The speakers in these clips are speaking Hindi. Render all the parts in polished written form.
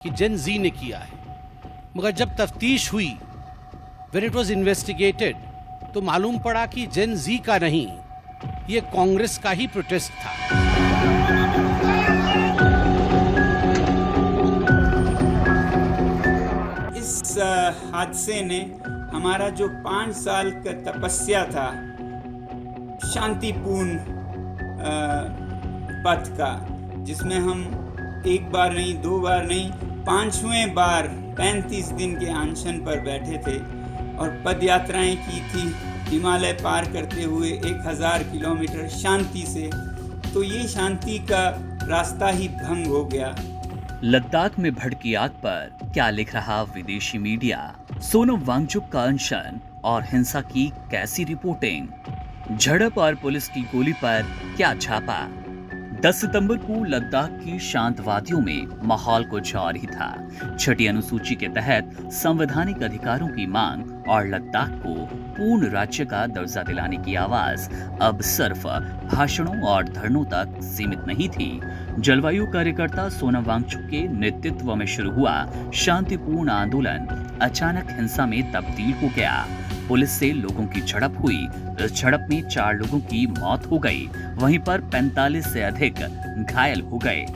कि जेन जी ने किया है, मगर जब तफ्तीश हुई, व्हेन इट वाज इन्वेस्टिगेटेड, तो मालूम पड़ा कि जेन जी का नहीं, ये कांग्रेस का ही प्रोटेस्ट था। इस हादसे ने हमारा जो 5 साल का तपस्या था शांतिपूर्ण पथ का, जिसमें हम एक बार नहीं, 2 बार नहीं, 5वें बार 35 दिन के अनशन पर बैठे थे और पद यात्राएं की थी हिमालय पार करते हुए 1000 किलोमीटर शांति से। तो ये शांति का रास्ता ही भंग हो गया। लद्दाख में भड़की आग पर क्या लिख रहा विदेशी मीडिया? सोनम वांगचुक का अनशन और हिंसा की कैसी रिपोर्टिंग? झड़प और पुलिस की गोली पर क्या छापा? 10 सितंबर को लद्दाख की शांत वादियों में माहौल कुछ और ही था। छठी अनुसूची के तहत संवैधानिक अधिकारों की मांग और लद्दाख को पूर्ण राज्य का दर्जा दिलाने की आवाज अब सिर्फ भाषणों और धरनों तक सीमित नहीं थी। जलवायु कार्यकर्ता सोनम वांगचुक के नेतृत्व में शुरू हुआ शांतिपूर्ण आंदोलन अचानक हिंसा में तब्दील हो गया। पुलिस से लोगों की झड़प हुई। इस झड़प में 4 लोगों की मौत हो गई, वहीं पर 45 से अधिक घायल हो गए।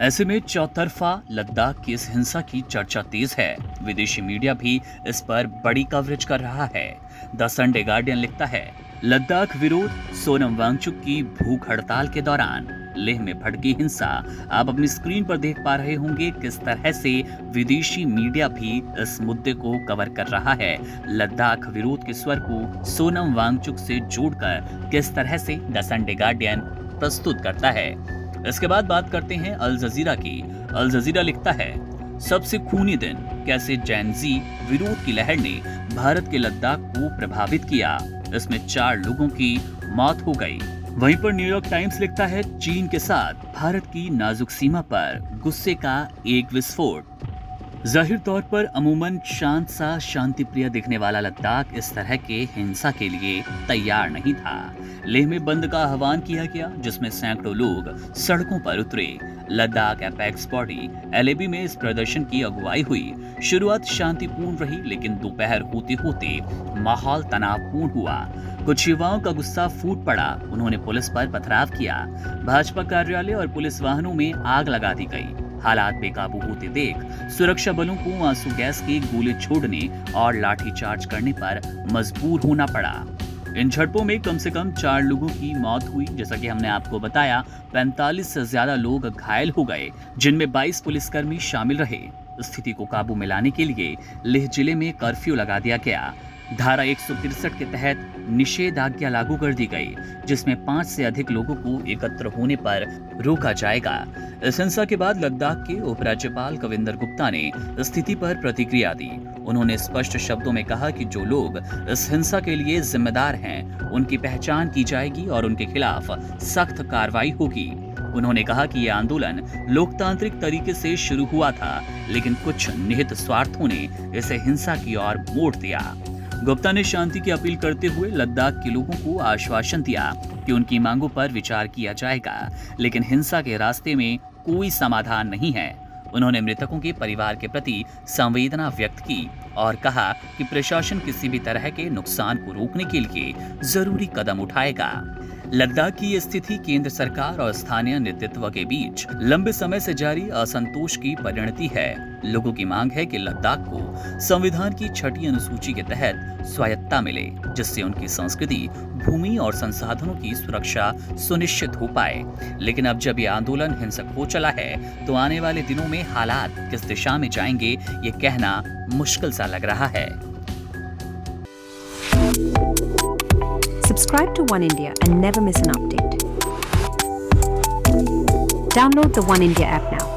ऐसे में चौतरफा लद्दाख की इस हिंसा की चर्चा तेज है। विदेशी मीडिया भी इस पर बड़ी कवरेज कर रहा है। द संडे गार्डियन लिखता है, लद्दाख विरोध, सोनम वांगचुक की भूख हड़ताल के दौरान लेह में भड़की हिंसा। आप अपनी स्क्रीन पर देख पा रहे होंगे किस तरह से विदेशी मीडिया भी इस मुद्दे को कवर कर रहा है। लद्दाख विरोध के स्वर को सोनम वांगचुक से जोड़कर किस तरह से द संडे गार्डियन प्रस्तुत करता है। इसके बाद बात करते हैं अल जजीरा की। अल जजीरा लिखता है, सबसे खूनी दिन, कैसे जेन जी विरोध की लहर ने भारत के लद्दाख को प्रभावित किया। इसमें 4 लोगों की मौत हो गई। वहीं पर न्यूयॉर्क टाइम्स लिखता है, चीन के साथ भारत की नाजुक सीमा पर गुस्से का एक विस्फोट। जाहिर तौर पर अमूमन शांत सा शांति प्रिय दिखने वाला लद्दाख इस तरह के हिंसा के लिए तैयार नहीं था। लेह में बंद का आह्वान किया गया, जिसमें सैकड़ों लोग सड़कों पर उतरे। लद्दाख एपेक्स बॉडी LAB में इस प्रदर्शन की अगुवाई हुई। शुरुआत शांतिपूर्ण रही, लेकिन दोपहर होते होते माहौल तनावपूर्ण हुआ। कुछ युवाओं का गुस्सा फूट पड़ा। उन्होंने पुलिस पर पथराव किया। भाजपा कार्यालय और पुलिस वाहनों में आग लगा दी गई। हालात बेकाबू होते देख सुरक्षा बलों को आंसू गैस के गोले छोड़ने और लाठीचार्ज करने पर मजबूर होना पड़ा। इन झड़पों में कम से कम 4 लोगों की मौत हुई। जैसा कि हमने आपको बताया, 45 से ज्यादा लोग घायल हो गए, जिनमें 22 पुलिसकर्मी शामिल रहे। स्थिति को काबू में लाने के लिए लेह जिले में कर्फ्यू लगा दिया गया। धारा 163 के तहत निषेधाज्ञा लागू कर दी गई, जिसमें 5 से अधिक लोगों को एकत्र होने पर रोका जाएगा। इस हिंसा के बाद लद्दाख के उपराज्यपाल कविंदर गुप्ता ने स्थिति पर प्रतिक्रिया दी। उन्होंने स्पष्ट शब्दों में कहा कि जो लोग इस हिंसा के लिए जिम्मेदार हैं, उनकी पहचान की जाएगी और उनके खिलाफ सख्त कार्रवाई होगी। उन्होंने कहा कि यह आंदोलन लोकतांत्रिक तरीके से शुरू हुआ था, लेकिन कुछ निहित स्वार्थों ने इसे हिंसा की ओर मोड़ दिया। गुप्ता ने शांति की अपील करते हुए लद्दाख के लोगों को आश्वासन दिया कि उनकी मांगों पर विचार किया जाएगा, लेकिन हिंसा के रास्ते में कोई समाधान नहीं है। उन्होंने मृतकों के परिवार के प्रति संवेदना व्यक्त की और कहा कि प्रशासन किसी भी तरह के नुकसान को रोकने के लिए जरूरी कदम उठाएगा। लद्दाख की स्थिति केंद्र सरकार और स्थानीय नेतृत्व के बीच लंबे समय से जारी असंतोष की परिणति है। लोगों की मांग है कि लद्दाख को संविधान की 6ठी अनुसूची के तहत स्वायत्तता मिले, जिससे उनकी संस्कृति, भूमि और संसाधनों की सुरक्षा सुनिश्चित हो पाए। लेकिन अब जब ये आंदोलन हिंसक हो चला है, तो आने वाले दिनों में हालात किस दिशा में जाएंगे, ये कहना मुश्किल सा लग रहा है। Subscribe to One India and never miss an update. Download the One India app now.